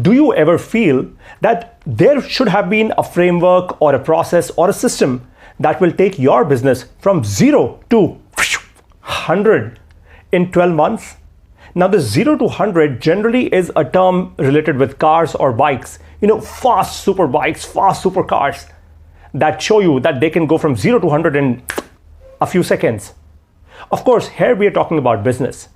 Do you ever feel that there should have been a framework or a process or a system that will take your business from 0 to 100 in 12 months? Now, the 0 to 100 generally is a term related with cars or bikes, fast super bikes, fast super cars that show you that they can go from 0 to 100 in a few seconds. Of course, here we are talking about business.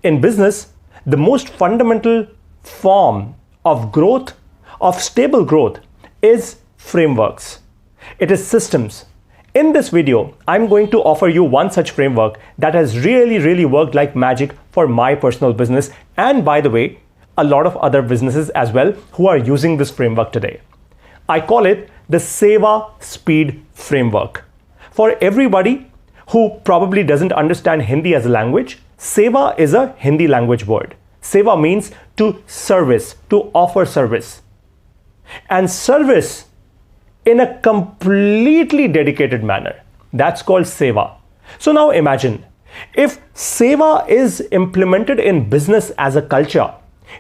In business, the most fundamental form of growth, of stable growth, is frameworks. It is systems. In this video, I'm going to offer you one such framework that has really worked like magic for my personal business, and by the way, a lot of other businesses as well who are using this framework today. I call it the Seva Speed Framework. For everybody who probably doesn't understand Hindi as a language, Seva is a Hindi language word. Seva means to service, to offer service. And service in a completely dedicated manner. That's called Seva. So now imagine, if Seva is implemented in business as a culture,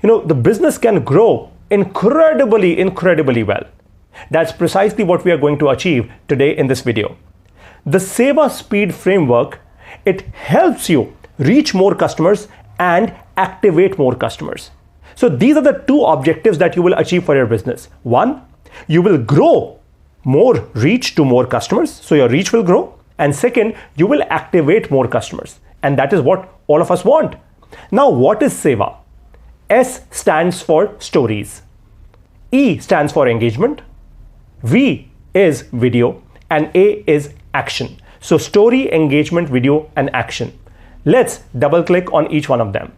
the business can grow incredibly well. That's precisely what we are going to achieve today in this video. The Seva Speed Framework, it helps you reach more customers and activate more customers. So these are the two objectives that you will achieve for your business. One, you will grow more reach to more customers, so your reach will grow. And second, you will activate more customers. And that is what all of us want. Now, what is Seva? S stands for stories. E stands for engagement. V is video. And A is action. So story, engagement, video, and action. Let's double click on each one of them.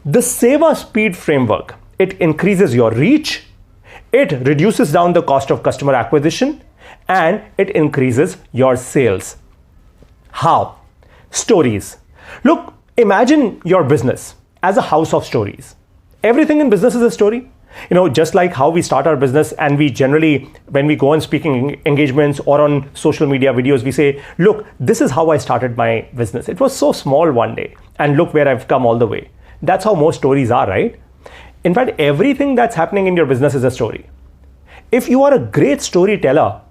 The Seva Speed Framework, it increases your reach, it reduces down the cost of customer acquisition, and it increases your sales. How? Stories. Look, imagine your business as a house of stories. Everything in business is a story. Just like how we start our business, and we generally, when we go on speaking engagements or on social media videos, we say, look, this is how I started my business. It was so small one day, and look where I've come all the way. That's how most stories are, right? In fact, everything that's happening in your business is a story. If you are a great storyteller,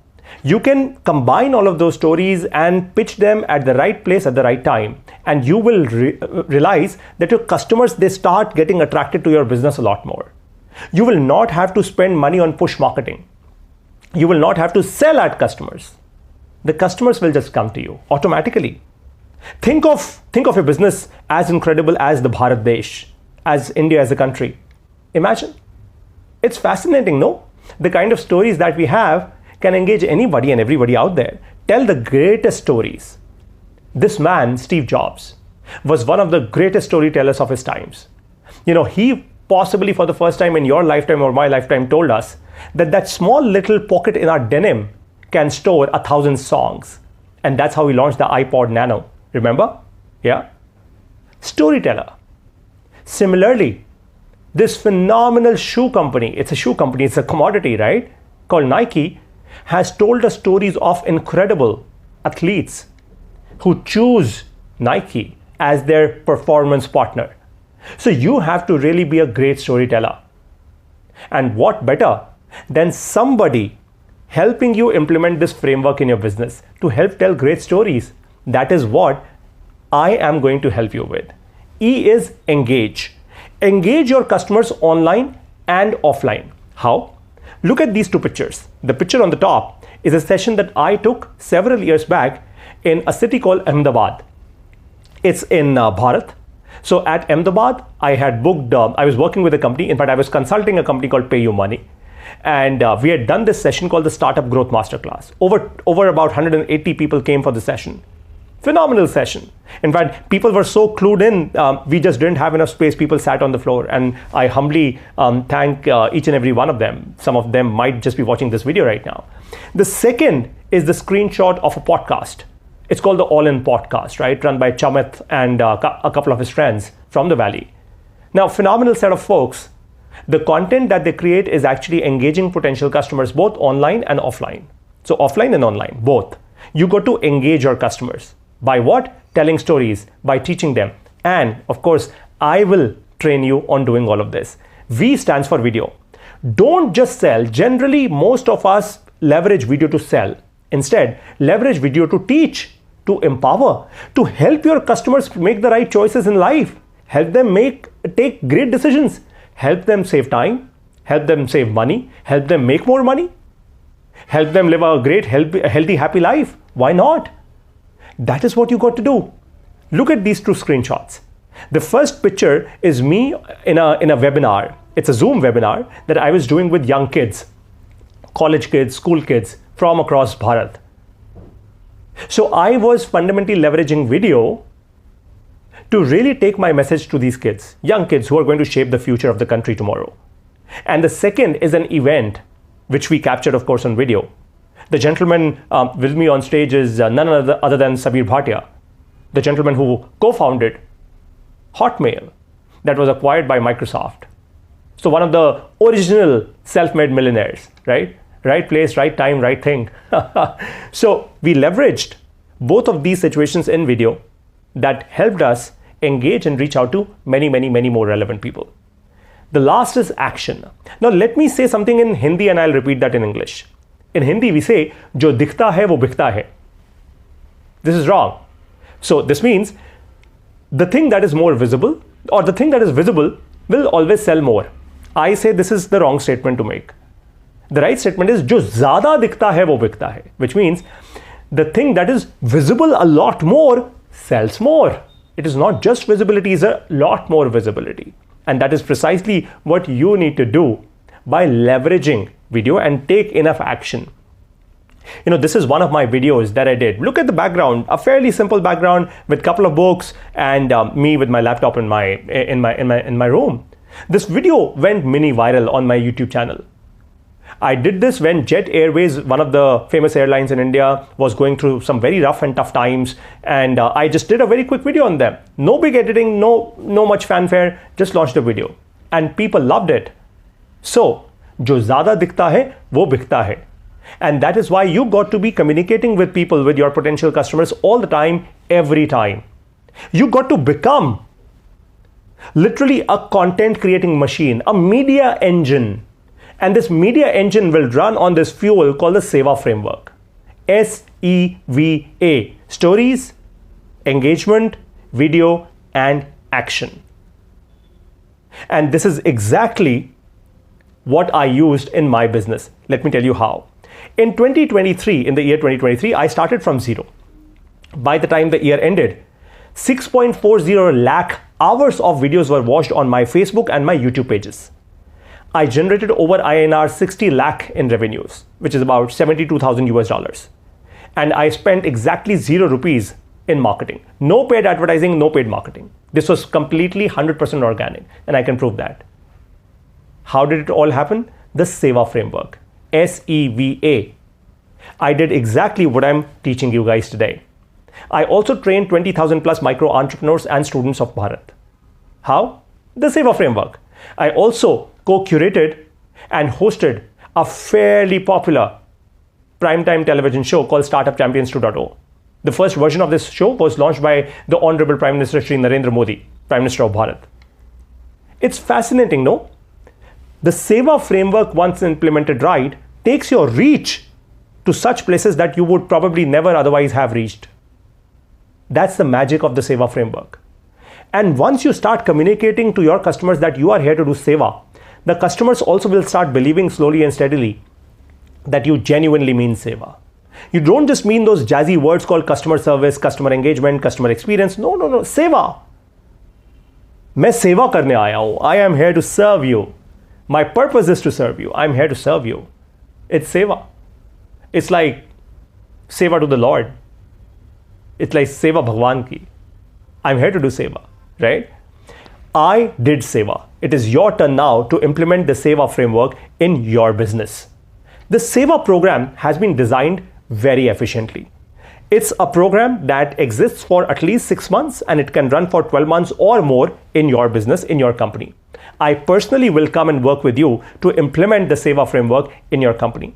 you can combine all of those stories and pitch them at the right place at the right time. And you will realize that your customers, they start getting attracted to your business a lot more. You will not have to spend money on push marketing. You will not have to sell at customers. The customers will just come to you automatically. Think of your business as incredible as the Bharat Desh, as India as a country. Imagine. It's fascinating, no? The kind of stories that we have can engage anybody and everybody out there. Tell the greatest stories. This man, Steve Jobs, was one of the greatest storytellers of his times. He possibly for the first time in your lifetime or my lifetime told us that small little pocket in our denim can store 1,000 songs. And that's how we launched the iPod Nano. Remember? Yeah? Storyteller. Similarly, this phenomenal shoe company, it's a commodity, right? Called Nike, has told us stories of incredible athletes who choose Nike as their performance partner. So you have to really be a great storyteller. And what better than somebody helping you implement this framework in your business to help tell great stories? That is what I am going to help you with. E is engage. Engage your customers online and offline. How? Look at these two pictures. The picture on the top is a session that I took several years back in a city called Ahmedabad. It's in Bharat. So at Ahmedabad, I had booked, I was working with a company. In fact, I was consulting a company called PayUmoney. And we had done this session called the Startup Growth Masterclass. Over about 180 people came for the session. Phenomenal session. In fact, people were so clued in, we just didn't have enough space. People sat on the floor, and I humbly thank each and every one of them. Some of them might just be watching this video right now. The second is the screenshot of a podcast. It's called the All In Podcast, right? Run by Chamit and a couple of his friends from the Valley. Now, phenomenal set of folks. The content that they create is actually engaging potential customers, both online and offline. So offline and online, both. You got to engage your customers. By what? Telling stories, by teaching them. And of course, I will train you on doing all of this. V stands for video. Don't just sell. Generally, most of us leverage video to sell. Instead, leverage video to teach, to empower, to help your customers make the right choices in life, help them take great decisions, help them save time, help them save money, help them make more money, help them live a great, healthy, happy life. Why not? That is what you got to do. Look at these two screenshots. The first picture is me in a webinar. It's a Zoom webinar that I was doing with young kids, college kids, school kids from across Bharat. So I was fundamentally leveraging video to really take my message to these kids, young kids who are going to shape the future of the country tomorrow. And the second is an event which we captured, of course, on video. The gentleman with me on stage is none other than Sabir Bhatia, the gentleman who co-founded Hotmail that was acquired by Microsoft. So one of the original self-made millionaires, right? Right place, right time, right thing. So we leveraged both of these situations in video that helped us engage and reach out to many, many, many more relevant people. The last is action. Now let me say something in Hindi and I'll repeat that in English. In Hindi we say, jo dikhta hai wo bikhta hai. This is wrong. So this means the thing that is more visible or the thing that is visible will always sell more. I say this is the wrong statement to make. The right statement is jo zyada dikhta hai wo bikhta hai, which means the thing that is visible a lot more sells more. It is not just visibility, it's a lot more visibility. And that is precisely what you need to do by leveraging video and take enough action. You know, this is one of my videos that I did. Look at the background, a fairly simple background with a couple of books and me with my laptop in my room. This video went mini viral on my YouTube channel. I did this when Jet Airways, one of the famous airlines in India, was going through some very rough and tough times, and I just did a very quick video on them. No big editing, no much fanfare, just launched a video, and people loved it. So, jo zyada dikhta hai, wo bikhta hai. And that is why you got to be communicating with people, with your potential customers all the time, every time. You got to become literally a content creating machine, a media engine. And this media engine will run on this fuel called the SEVA framework. SEVA. Stories, engagement, video, and action. And this is exactly what I used in my business. Let me tell you how. In 2023, in the year 2023, I started from zero. By the time the year ended, 6.40 lakh hours of videos were watched on my Facebook and my YouTube pages. I generated over INR 60 lakh in revenues, which is about 72,000 US dollars. And I spent exactly 0 rupees in marketing. No paid advertising, no paid marketing. This was completely 100% organic, and I can prove that. How did it all happen? The SEVA framework, SEVA. I did exactly what I'm teaching you guys today. I also trained 20,000 plus micro entrepreneurs and students of Bharat. How? The SEVA framework. I also co-curated and hosted a fairly popular primetime television show called Startup Champions 2.0. The first version of this show was launched by the Honorable Prime Minister Shri Narendra Modi, Prime Minister of Bharat. It's fascinating, no? The SEVA framework, once implemented right, takes your reach to such places that you would probably never otherwise have reached. That's the magic of the SEVA framework. And once you start communicating to your customers that you are here to do SEVA, the customers also will start believing slowly and steadily that you genuinely mean SEVA. You don't just mean those jazzy words called customer service, customer engagement, customer experience. No, SEVA. मैं सेवा करने आया हूं. I am here to serve you. My purpose is to serve you. I'm here to serve you. It's SEVA. It's like SEVA to the Lord. It's like SEVA Bhagwan ki. I'm here to do SEVA, right? I did SEVA. It is your turn now to implement the SEVA framework in your business. The SEVA program has been designed very efficiently. It's a program that exists for at least 6 months, and it can run for 12 months or more in your business, in your company. I personally will come and work with you to implement the SEVA framework in your company.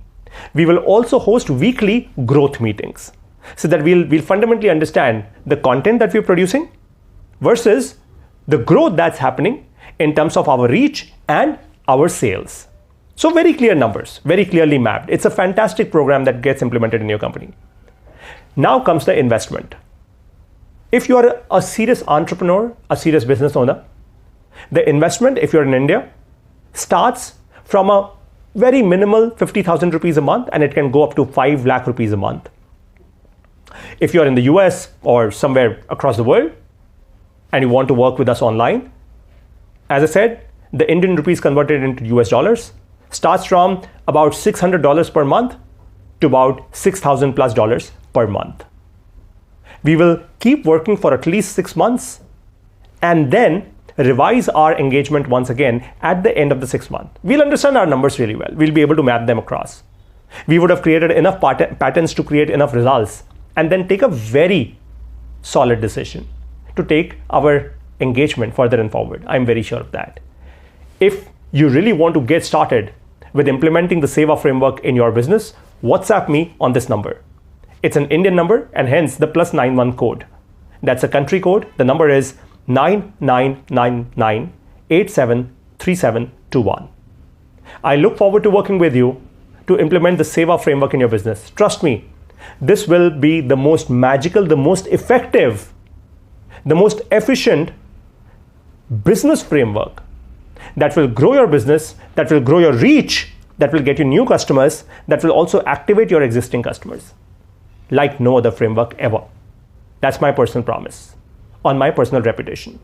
We will also host weekly growth meetings so that we'll fundamentally understand the content that we're producing versus the growth that's happening in terms of our reach and our sales. So very clear numbers, very clearly mapped. It's a fantastic program that gets implemented in your company. Now comes the investment. If you are a serious entrepreneur, a serious business owner, the investment, if you're in India, starts from a very minimal 50,000 rupees a month, and it can go up to 5 lakh rupees a month. If you're in the US or somewhere across the world and you want to work with us online, as I said, the Indian rupees converted into US dollars starts from about $600 per month to about $6,000 plus dollars per month. We will keep working for at least 6 months and then revise our engagement once again at the end of the 6th month. We'll understand our numbers really well. We'll be able to map them across. We would have created enough patterns to create enough results and then take a very solid decision to take our engagement further and forward. I'm very sure of that. If you really want to get started with implementing the Seva framework in your business, WhatsApp me on this number. It's an Indian number and hence the +91 code. That's a country code. The number is 9999873721. I look forward to working with you to implement the Seva framework in your business. Trust me, this will be the most magical, the most effective, the most efficient business framework that will grow your business, that will grow your reach, that will get you new customers, that will also activate your existing customers like no other framework ever. That's my personal promise on my personal reputation.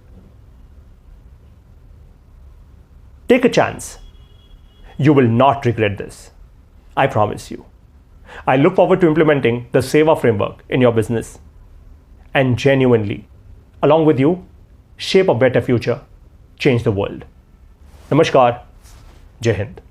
Take a chance. You will not regret this. I promise you. I look forward to implementing the Seva framework in your business and genuinely, along with you, shape a better future, change the world. Namaskar. Jai Hind.